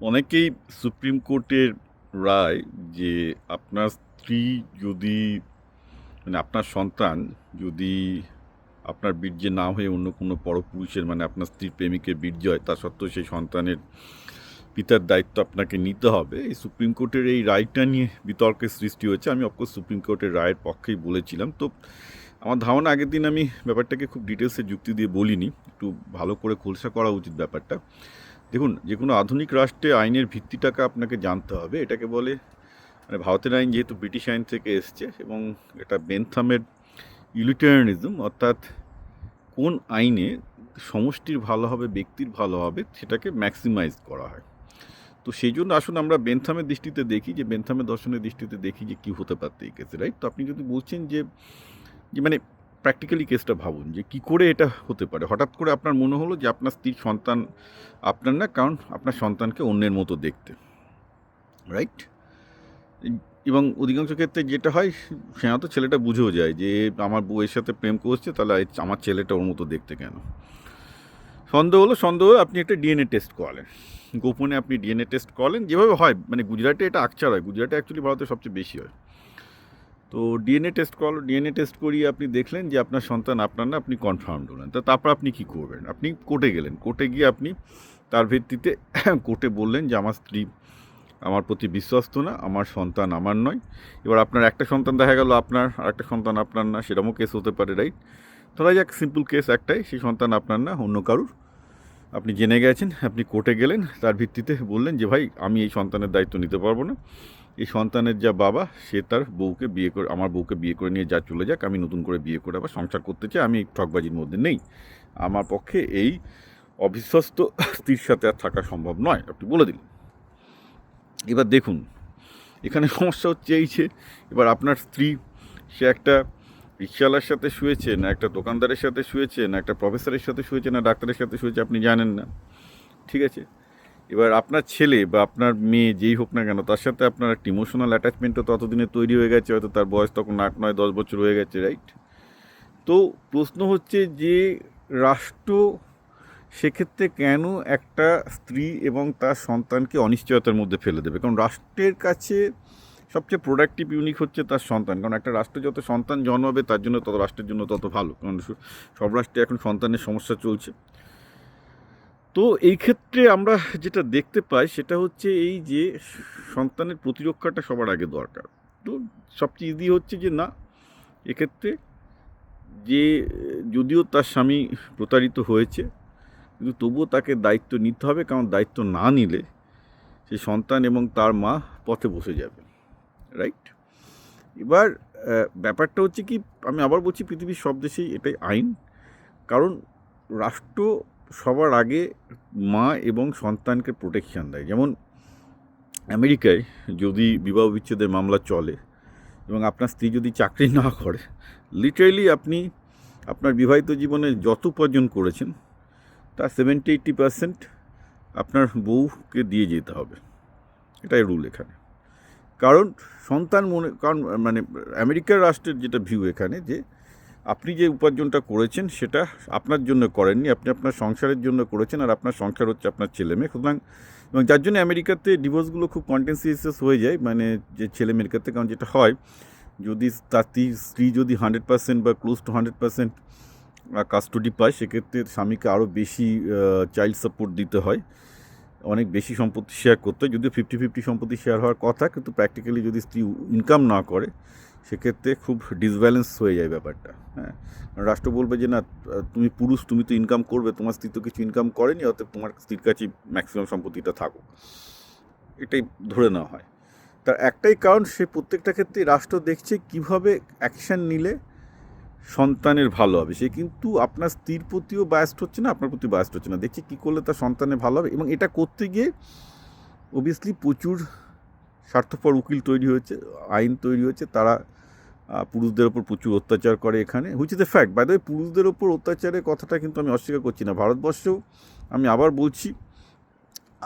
অনেকেই সুপ্রিম কোর্টের রায় যে আপনার স্ত্রী যদি আপনার সন্তান যদি আপনার বীর্যে না হয়ে অন্য কোনো পরপুরুষের আপনার স্ত্রীর প্রেমিকের বীর্য হয় তা সত্ত্বেও সেই সন্তানের পিতার দায়িত্ব আপনাকে নিতে হবে। এই সুপ্রিম কোর্টের এই রায়টা নিয়ে বিতর্কের সৃষ্টি হয়েছে। আমি অফকোর্স সুপ্রিম কোর্টের রায়ের পক্ষেই বলেছিলাম। তো আমার ধারণা আগের দিন আমি ব্যাপারটাকে খুব ডিটেলসে যুক্তি দিয়ে বলিনি, একটু ভালো করে খোলসা করা উচিত ব্যাপারটা। দেখুন, যে কোনো আধুনিক রাষ্ট্রে আইনের ভিত্তিটাকে আপনাকে জানতে হবে। এটাকে বলে ভারতের আইন যেহেতু ব্রিটিশ আইন থেকে এসছে এবং এটা বেনথামের ইউলিটারিয়ানিজম, অর্থাৎ কোন আইনে সমষ্টির ভালো হবে, ব্যক্তির ভালো হবে, সেটাকে ম্যাক্সিমাইজ করা হয়। তো সেই জন্য আসুন আমরা বেনথামের দৃষ্টিতে দেখি, যে বেনথামের দর্শনের দৃষ্টিতে দেখি যে কী হতে পারত এই কেসে, রাইট? তো আপনি যদি বলছেন যে যে প্র্যাকটিক্যালি কেসটা ভাবুন যে কী করে এটা হতে পারে। হঠাৎ করে আপনার মনে হলো যে আপনার স্ত্রীর সন্তান আপনার না, কারণ আপনার সন্তানকে অন্যের মতো দেখতে, রাইট? এবং অধিকাংশ ক্ষেত্রে যেটা হয়, সে তো ছেলেটা বুঝেও যায় যে আমার বউয়ের সাথে প্রেম করছে, তাহলে আমার ছেলেটা ওর মতো দেখতে কেন। সন্দেহ হলে আপনি একটা ডিএনএ টেস্ট করালেন, গোপনে আপনি ডিএনএ টেস্ট করালেন, যেভাবে হয় গুজরাটে এটা আকচার হয়, গুজরাটে অ্যাকচুয়ালি ভারতে সবচেয়ে বেশি হয়। তো ডিএনএ টেস্ট করিয়ে আপনি দেখলেন যে আপনার সন্তান আপনার না, আপনি কনফার্মড হলেন। তারপর আপনি কী করবেন? আপনি কোর্টে গেলেন, কোর্টে গিয়ে আপনি তার ভিত্তিতে কোর্টে বললেন যে আমার স্ত্রী আমার প্রতি বিশ্বস্ত না, আমার সন্তান আমার নয়। এবার আপনার একটা সন্তান দেখা গেল আপনার, আর একটা সন্তান আপনার না, সেরকমও কেস হতে পারে, রাইট? ধরা যাক সিম্পল কেস একটাই, সেই সন্তান আপনার না, অন্য কারুর। আপনি জেনে গেছেন, আপনি কোর্টে গেলেন, তার ভিত্তিতে বললেন যে ভাই আমি এই সন্তানের দায়িত্ব নিতে পারবো না, এই সন্তানের যা বাবা সে তার বউকে বিয়ে করে, আমার বউকে বিয়ে করে নিয়ে যা চলে যাক, আমি নতুন করে বিয়ে করে আবার সংসার করতে চাই, আমি ঠকবাজির মধ্যে নেই, আমার পক্ষে এই অবিশ্বস্ত স্ত্রীর সাথে আর থাকা সম্ভব নয়, আপনি বলে দিলেন। এবার দেখুন, এখানে সমস্যা হচ্ছে এই যে এবার আপনার স্ত্রী সে একটা রিক্সাওয়ালার সাথে শুয়েছে, না একটা দোকানদারের সাথে শুয়েছে, না একটা প্রফেসরের সাথে শুয়েছে, না ডাক্তারের সাথে শুয়েছে, আপনি জানেন না, ঠিক আছে? এবার আপনার ছেলে বা আপনার মেয়ে যেই হোক না কেন, তার সাথে আপনার একটা ইমোশনাল অ্যাটাচমেন্টও ততদিনে তৈরি হয়ে গেছে, হয়তো তার বয়স তখন 8, 9, 10 বছর হয়ে গেছে, রাইট? তো প্রশ্ন হচ্ছে যে রাষ্ট্র সেক্ষেত্রে কেন একটা স্ত্রী এবং তার সন্তানকে অনিশ্চয়তার মধ্যে ফেলে দেবে? কারণ রাষ্ট্রের কাছে সবচেয়ে প্রোডাক্টিভ ইউনিক হচ্ছে তার সন্তান। কারণ একটা রাষ্ট্রে যত সন্তান জন্মাবে তার জন্য তত, রাষ্ট্রের জন্য তত ভালো, কারণ সব রাষ্ট্রে এখন সন্তানের সমস্যা চলছে। তো এই ক্ষেত্রে আমরা যেটা দেখতে পাই সেটা হচ্ছে এই যে সন্তানের প্রতিরক্ষাটা সবার আগে দরকার। তো সবচেয়ে ইজি হচ্ছে যে না, এক্ষেত্রে যে যদিও তার স্বামী প্রতারিত হয়েছে, কিন্তু তবুও তাকে দায়িত্ব নিতে হবে, কারণ দায়িত্ব না নিলে সেই সন্তান এবং তার মা পথে বসে যাবে, রাইট? এবার ব্যাপারটা হচ্ছে কি, আমি আবার বলছি, পৃথিবীর সব দেশেই এটাই আইন। কারণ রাষ্ট্র সবার আগে মা এবং সন্তানকে প্রোটেকশান দেয়। যেমন আমেরিকায় যদি বিবাহ বিচ্ছেদের মামলা চলে এবং আপনার স্ত্রী যদি চাকরি না করে, লিটারেলি আপনি আপনার বিবাহিত জীবনে যত উপার্জন করেছেন তার 70-80% আপনার বউকে দিয়ে যেতে হবে। এটাই রুল এখানে। কারণ সন্তান কারণ আমেরিকার রাষ্ট্রের যেটা ভিউ এখানে, যে আপনি যে উপার্জনটা করেছেন সেটা আপনার জন্য করেননি, আপনি আপনার সংসারের জন্য করেছেন, আর আপনার সংসার হচ্ছে আপনার ছেলেমেয়ে। সুতরাং, এবং যার জন্য আমেরিকাতে ডিভোর্সগুলো খুব কন্টেন্সিয়াস হয়ে যায়, যে ছেলেমেয়ের ক্ষেত্রে। কারণ যেটা হয়, যদি তার স্ত্রী যদি 100% বা ক্লোজ টু 100% কাস্টডি পায়, সেক্ষেত্রে স্বামীকে আরও বেশি চাইল্ড সাপোর্ট দিতে হয়, অনেক বেশি সম্পত্তি শেয়ার করতে হয়। যদিও 50-50 সম্পত্তি শেয়ার হওয়ার কথা, কিন্তু প্র্যাকটিক্যালি যদি স্ত্রী ইনকাম না করে সেক্ষেত্রে খুব ডিসব্যালেন্স হয়ে যায় ব্যাপারটা। হ্যাঁ, রাষ্ট্র বলবে যে না, তুমি পুরুষ, তুমি তো ইনকাম করবে, তোমার স্ত্রী তো কিছু ইনকাম করেনি, অতএব তোমার স্ত্রীর কাছে ম্যাক্সিমাম সম্পত্তিটা থাকুক, এটাই ধরে নেওয়া হয়। তার একটাই কারণ, সে প্রত্যেকটা ক্ষেত্রে রাষ্ট্র দেখছে কিভাবে অ্যাকশান নিলে সন্তানের ভালো হবে। সে কিন্তু আপনার স্ত্রীর প্রতিও বায়াস্ট হচ্ছে না, আপনার প্রতি বায়াস্ট হচ্ছে না, দেখছে কী করলে তার সন্তানের ভালো হবে। এবং এটা করতে গিয়ে অবভিয়াসলি প্রচুর স্বার্থপর উকিল তৈরি হয়েছে, আইন তৈরি হয়েছে, তারা পুরুষদের ওপর প্রচুর অত্যাচার করে এখানে, which is the fact. By the way, পুরুষদের ওপর অত্যাচারের কথাটা কিন্তু আমি অস্বীকার করছি না। ভারতবর্ষেও আমি আবার বলছি,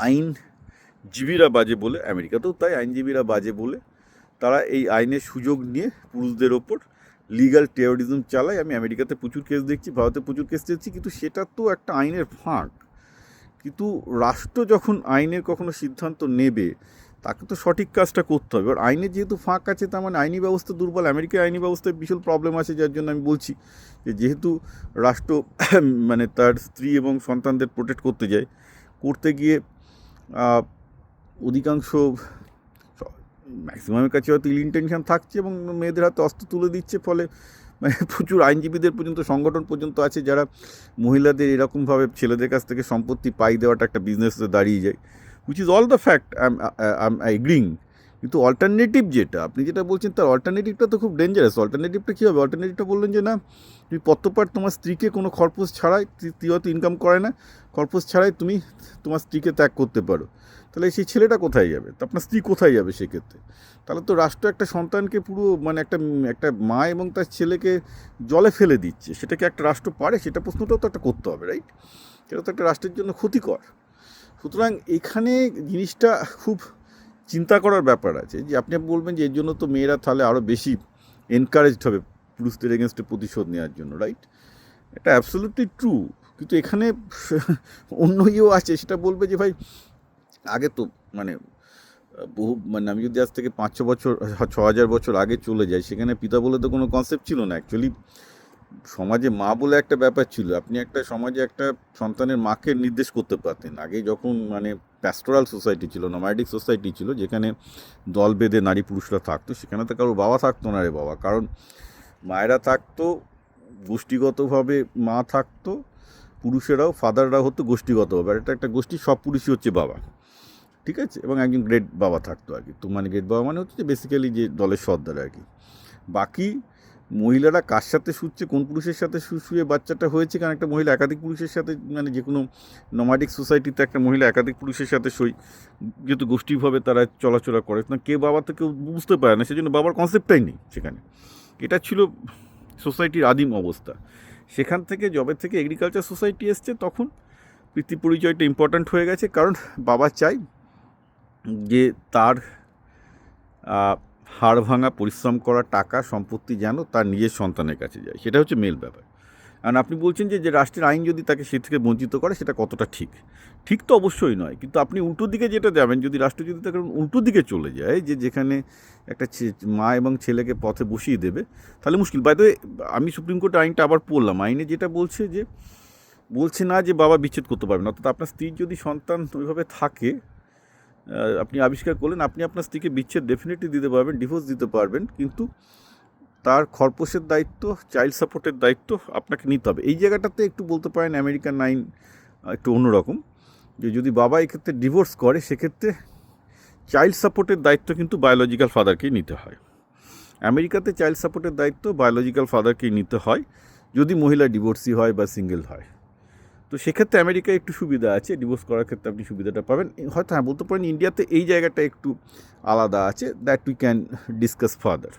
আইনজীবীরা বাজে বলে, আমেরিকাতেও তাই, আইনজীবীরা বাজে বলে তারা এই আইনের সুযোগ নিয়ে পুরুষদের ওপর লিগ্যাল টেরোরিজম চালায়। আমি আমেরিকাতে প্রচুর কেস দেখছি, ভারতে প্রচুর কেস দেখছি, কিন্তু সেটা তো একটা আইনের ফাঁক। কিন্তু রাষ্ট্র যখন আইনের কখনো সিদ্ধান্ত নেবে তাকে তো সঠিক কাজটা করতে হবে। এবার আইনে যেহেতু ফাঁক আছে তার মানে আইনি ব্যবস্থা দুর্বল। আমেরিকার আইনি ব্যবস্থায় বিশাল প্রবলেম আছে, যার জন্য আমি বলছি যে যেহেতু রাষ্ট্র মানে তার স্ত্রী এবং সন্তানদের প্রোটেক্ট করতে যায়, করতে গিয়ে অধিকাংশ ম্যাক্সিমামের কাছে হয়তো ইল ইন্টেনশন থাকছে এবং মেয়েদের হাতে অস্ত্র তুলে দিচ্ছে, ফলে মানে প্রচুর আইনজীবীদের পর্যন্ত সংগঠন পর্যন্ত আছে যারা মহিলাদের এরকমভাবে ছেলেদের কাছ থেকে সম্পত্তি পাই দেওয়াটা একটা বিজনেসে দাঁড়িয়ে যায়, which is all the fact, I agreeing. কিন্তু অল্টারনেটিভ যেটা আপনি যেটা বলছেন তার অল্টারনেটিভটা তো খুব ডেঞ্জারাস। অল্টারনেটিভটা কী হবে? অল্টারনেটিভটা বললেন যে না, তুমি পত্রপাঠ তোমার স্ত্রীকে কোনো খরপোশ ছাড়াই, স্ত্রী হয়তো ইনকাম করে না, খরপোশ ছাড়াই তুমি তোমার স্ত্রীকে ত্যাগ করতে পারো, তাহলে সেই ছেলেটা কোথায় যাবে? তো আপনার স্ত্রী কোথায় যাবে সেক্ষেত্রে? তাহলে তো রাষ্ট্র একটা সন্তানকে পুরো মানে একটা মা এবং তার ছেলেকে জলে ফেলে দিচ্ছে। সেটাকে একটা রাষ্ট্র পারে? সেটা প্রশ্নটাও তো একটা করতে হবে, রাইট? সেটা তো একটা রাষ্ট্রের জন্য ক্ষতিকর। সুতরাং এখানে জিনিসটা খুব চিন্তা করার ব্যাপার আছে যে আপনি বলবেন যে এর জন্য তো মেয়েরা তাহলে আরও বেশি এনকারেজড হবে পুরুষদের এগেনস্টে প্রতিশোধ নেওয়ার জন্য, রাইট? এটা অ্যাবসলিউটলি ট্রু। কিন্তু এখানে অন্য ইয়েও আছে, সেটা বলবে যে ভাই আগে তো মানে বহু মানে আমি যদি আজ থেকে 500 বছর 6000 বছর আগে চলে যাই, সেখানে পিতা বলে তো কোনো কনসেপ্ট ছিল না। অ্যাকচুয়ালি সমাজে মা বলে একটা ব্যাপার ছিল। আপনি একটা সমাজে একটা সন্তানের মাকে নির্দেশ করতে পারতেন। আগে যখন মানে প্যাস্টোরাল সোসাইটি ছিল, নোম্যাডিক সোসাইটি ছিল, যেখানে দল বেঁধে নারী পুরুষরা থাকতো, সেখানে তো কারোর বাবা থাকতো না রে বাবা। কারণ মায়েরা থাকতো গোষ্ঠীগতভাবে, মা থাকতো, পুরুষেরাও ফাদাররা হতো গোষ্ঠীগতভাবে। আর এটা একটা গোষ্ঠী, সব পুরুষই হচ্ছে বাবা, ঠিক আছে? এবং একজন গ্রেট বাবা থাকতো আর কি। তো মানে গ্রেট বাবা মানে হচ্ছে যে বেসিক্যালি যে দলের সর্দার আর কি। বাকি মহিলারা কার সাথে শুচ্ছে, কোন পুরুষের সাথে শুয়ে বাচ্চাটা হয়েছে, কারণ একটা মহিলা একাধিক পুরুষের সাথে মানে যে কোনো নোম্যাডিক সোসাইটিতে একটা মহিলা একাধিক পুরুষের সাথে যেহেতু গোষ্ঠীভাবে তারা চলাচলা করে না, কে বাবা তো কেউ বুঝতে পারে না, সেজন্য বাবার কনসেপ্টটাই নেই সেখানে। এটা ছিল সোসাইটির আদিম অবস্থা। সেখান থেকে যবে থেকে এগ্রিকালচার সোসাইটি এসছে তখন পিতৃ পরিচয়টা ইম্পর্ট্যান্ট হয়ে গেছে, কারণ বাবা চাই যে তার হাড় ভাঙা পরিশ্রম করা টাকা সম্পত্তি যেন তার নিজের সন্তানের কাছে যায়। সেটা হচ্ছে মেল ব্যাপার। কারণ আপনি বলছেন যে রাষ্ট্রের আইন যদি তাকে সে থেকে বঞ্চিত করে, সেটা কতটা ঠিক? ঠিক তো অবশ্যই নয়, কিন্তু আপনি উল্টো দিকে যেটা যাবেন, যদি রাষ্ট্র যদি তাকে উল্টো দিকে চলে যায়, যেখানে একটা মা এবং ছেলেকে পথে বসিয়ে দেবে, তাহলে মুশকিল। বাই দ্য ওয়ে, আমি সুপ্রিম কোর্টের আইনটা আবার পড়লাম। আইনে যেটা বলছে না যে বাবা বিচ্ছেদ করতে পারবেন। অর্থাৎ আপনার স্ত্রীর যদি সন্তান ওইভাবে থাকে, আপনি আবিষ্কার করলেন, আপনি আপনার স্ত্রীকে বিচ্ছেদ ডেফিনেটলি দিতে পারবেন, ডিভোর্স দিতে পারবেন, কিন্তু তার খরপোশের দায়িত্ব, চাইল্ড সাপোর্টের দায়িত্ব আপনাকে নিতে হবে। এই জায়গাটাতে একটু বলতে পারেন আমেরিকান আইন একটু অন্যরকম, যে যদি বাবা এক্ষেত্রে ডিভোর্স করে, সেক্ষেত্রে চাইল্ড সাপোর্টের দায়িত্ব কিন্তু বায়োলজিক্যাল ফাদারকেই নিতে হয়। আমেরিকাতে চাইল্ড সাপোর্টের দায়িত্ব বায়োলজিক্যাল ফাদারকেই নিতে হয় যদি মহিলা ডিভোর্সি হয় বা সিঙ্গেল হয়। তো সেক্ষেত্রে আমেরিকায় একটু সুবিধা আছে, ডিভোর্স করার ক্ষেত্রে আপনি সুবিধাটা পাবেন। হয়তো হ্যাঁ বলতে পারেন ইন্ডিয়াতে এই জায়গাটা একটু আলাদা আছে, that we can discuss further.